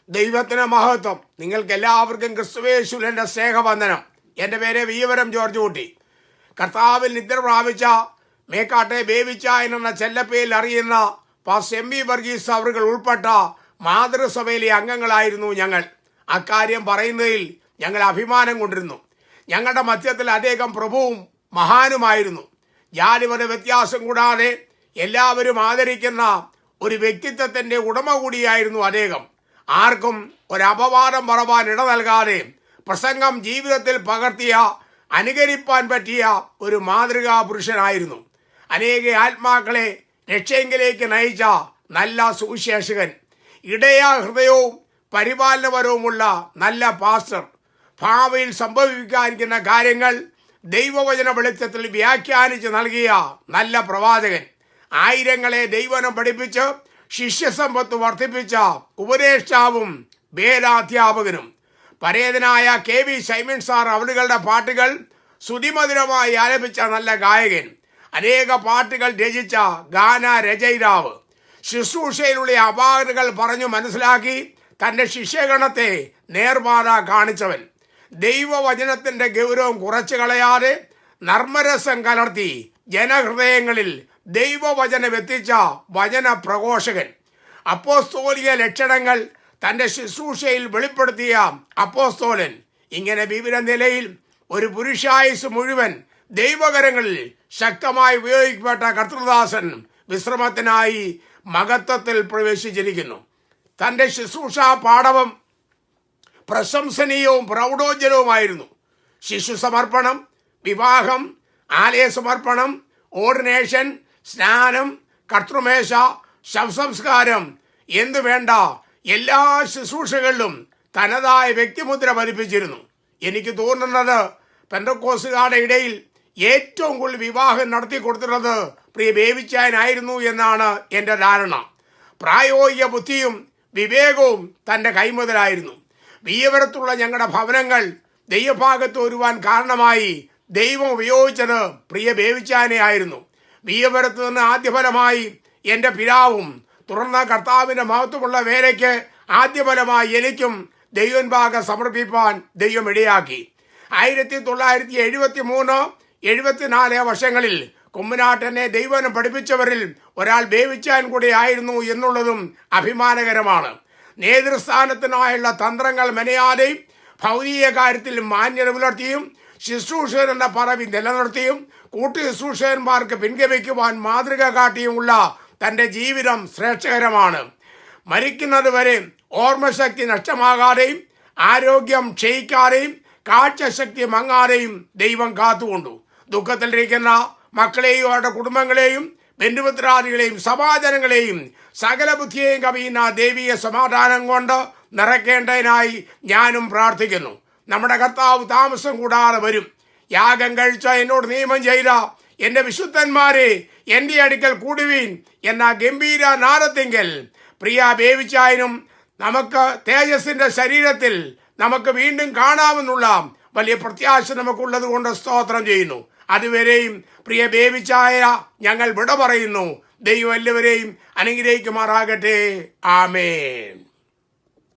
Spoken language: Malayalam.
ദൈവത്തിന് മഹത്വം. നിങ്ങൾക്ക് എല്ലാവർക്കും ക്രിസ്തുവേശുവിൽ എൻ്റെ സ്നേഹവന്ദനം. എൻ്റെ പേര് വീവരം ജോർജ് കുട്ടി. കർത്താവിൽ നിദ്ര പ്രാപിച്ച മേക്കാട്ടെ ബേബിച്ച എന്ന ചെല്ലപ്പേരിൽ അറിയുന്ന പാസ്റ്റർ എം വി വർഗീസ് അവர்கள் ഉൾപ്പെട്ട മാതൃസഭയിലെ അംഗങ്ങളായിരുന്നു ഞങ്ങൾ. അക്കാര്യം പറയുന്നതിൽ ഞങ്ങൾ അഭിമാനം കൊണ്ടിരുന്നു. ഞങ്ങളുടെ മധ്യത്തിൽ അദ്ദേഹം പ്രഭുവും മഹാനുമായിരുന്നു. ജാതിമത വ്യത്യാസം കൂടാതെ എല്ലാവരും ആദരിക്കുന്ന ഒരു വ്യക്തിത്വത്തിൻ്റെ ഉടമ കൂടിയായിരുന്നു അദ്ദേഹം. ആർക്കും ഒരപവാദം പറവാൻ ഇട നൽകാതെ പ്രസംഗം ജീവിതത്തിൽ പകർത്തിയ അനുകരിപ്പാൻ പറ്റിയ ഒരു മാതൃകാ പുരുഷനായിരുന്നു. അനേക ആത്മാക്കളെ രക്ഷയെങ്കിലേക്ക് നയിച്ച നല്ല സുവിശേഷകൻ, ഇടയ ഹൃദയവും പരിപാലനപരവുമുള്ള നല്ല പാസ്റ്റർ, ഭാവിയിൽ സംഭവിക്കാനിരിക്കുന്ന കാര്യങ്ങൾ ദൈവവചന വെളിച്ചത്തിൽ വ്യാഖ്യാനിച്ച് നൽകിയ നല്ല പ്രവാചകൻ, ആയിരങ്ങളെ ദൈവനം പഠിപ്പിച്ച് ശിഷ്യസമ്പത്ത് വർദ്ധിപ്പിച്ച ഉപദേഷ്ടാവും വേദാധ്യാപകനും, പരേതനായ കെ വി സൈമൺ സാർ അവരുടെ പാട്ടുകൾ ശ്രുതിമധുരമായി ആലപിച്ച നല്ല ഗായകൻ, അനേക പാട്ടുകൾ രചിച്ച ഗാനരചയിതാവ്, ശുശ്രൂഷയിലുള്ള അപാകതകൾ പറഞ്ഞു മനസ്സിലാക്കി തൻ്റെ ശിഷ്യഗണത്തെ നേർപാത കാണിച്ചവൻ, ദൈവവചനത്തിൻ്റെ ഗൗരവം കുറച്ചു കളയാതെ നർമ്മരസം കലർത്തി ജനഹൃദയങ്ങളിൽ ദൈവവചനം എത്തിച്ച വചന പ്രഘോഷകൻ, അപ്പോസ്തോലിക ലക്ഷണങ്ങൾ തൻ്റെ ശുശ്രൂഷയിൽ വെളിപ്പെടുത്തിയ അപ്പോസ്തോലൻ. ഇങ്ങനെ വിവിധ നിലയിൽ ഒരു പുരുഷായുസ് മുഴുവൻ ദൈവകരങ്ങളിൽ ശക്തമായി ഉപയോഗിക്കപ്പെട്ട കർത്തൃദാസൻ വിശ്രമത്തിനായി മഹത്വത്തിൽ പ്രവേശിച്ചിരിക്കുന്നു. തൻ്റെ ശുശ്രൂഷാ പാടവം പ്രശംസനീയവും പ്രൗഢോജ്വലവുമായിരുന്നു. ശിശു സമർപ്പണം, വിവാഹം, ആലയ സമർപ്പണം, ഓർഡിനേഷൻ, സ്നാനം, കർത്തൃമേശ, ശവസംസ്കാരം എന്നു വേണ്ട എല്ലാ ശുശ്രൂഷകളിലും തനതായ വ്യക്തിമുദ്ര പതിപ്പിച്ചിരുന്നു. എനിക്ക് തോന്നുന്നത് പെന്തക്കോസ്തുകാരുടെ ഇടയിൽ ഏറ്റവും കൂടുതൽ വിവാഹം നടത്തി കൊടുത്തിരുന്നത് പ്രിയ ബേബിച്ചായനായിരുന്നു എന്നാണ് എൻ്റെ ധാരണ. പ്രായോഗിക ബുദ്ധിയും വിവേകവും തൻ്റെ കൈമുതലായിരുന്നു. വീയപുരത്തുള്ള ഞങ്ങളുടെ ഭവനങ്ങൾ ദൈവഭാഗത്ത് വരുവാൻ കാരണമായി ദൈവം ഉപയോഗിച്ചത് പ്രിയ ബേബിച്ചായനെ ആയിരുന്നു. വീയപുരത്ത് നിന്ന് ആദ്യഫലമായി എൻ്റെ പിതാവും തുടർന്ന് കർത്താവിൻ്റെ മഹത്വമുള്ള വേലയ്ക്ക് ആദ്യഫലമായി എനിക്കും ദൈവഭാഗം സമർപ്പിപ്പാൻ ദൈവം ഇടയാക്കി. 1973-74 വർഷങ്ങളിൽ കുമ്മനാട്ടനെ ദൈവനം പഠിപ്പിച്ചവരിൽ ഒരാൾ ബേബിച്ചാൻ കൂടെ ആയിരുന്നു എന്നുള്ളതും അഭിമാനകരമാണ്. നേതൃസ്ഥാനത്തിനായുള്ള തന്ത്രങ്ങൾ മെനയാതെയും ഭൗതിക കാര്യത്തിൽ മാന്യത പുലർത്തിയും ശുശ്രൂഷകൻ എന്ന പദവി നിലനിർത്തിയും കൂട്ടു ശുശ്രൂഷകന്മാർക്ക് പിൻഗമിക്കുവാൻ മാതൃക കാട്ടിയുമുള്ള തൻ്റെ ജീവിതം ശ്രേഷ്ഠകരമാണ്. മരിക്കുന്നത് വരെ ഓർമ്മശക്തി നഷ്ടമാകാതെയും ആരോഗ്യം ക്ഷയിക്കാതെയും കാഴ്ചശക്തി മങ്ങാതെയും ദൈവം കാത്തുകൊണ്ടു. ദുഃഖത്തിലിരിക്കുന്ന മക്കളെയും അവരുടെ കുടുംബങ്ങളെയും ബന്ധുമിത്രാദികളെയും സമാജനങ്ങളെയും സകല ബുദ്ധിയെയും കവിയുന്ന ദൈവിക സമാധാനം കൊണ്ട് നിറയ്ക്കേണ്ടതിനായി ഞാനും പ്രാർത്ഥിക്കുന്നു. നമ്മുടെ കർത്താവ് താമസം കൂടാതെ വരും. യാഗം കഴിച്ച എന്നോട് നിയമം ചെയ്ത എൻ്റെ വിശുദ്ധന്മാരെ എൻ്റെ അടുക്കൽ കൂടുവീൻ എന്ന ഗംഭീര നാദത്തിങ്കൽ പ്രിയ ബേബിച്ചായനും നമുക്ക് തേജസ്സിൻ്റെ ശരീരത്തിൽ നമുക്ക് വീണ്ടും കാണാമെന്നുള്ള വലിയ പ്രത്യാശ നമുക്കുള്ളത് കൊണ്ട് സ്തോത്രം ചെയ്യുന്നു. അതുവരെയും പ്രിയ ബേബിച്ചായ ഞങ്ങൾ വിട പറയുന്നു. ദൈവം എല്ലാവരെയും അനുഗ്രഹിക്കുമാറാകട്ടെ. ആമേൻ.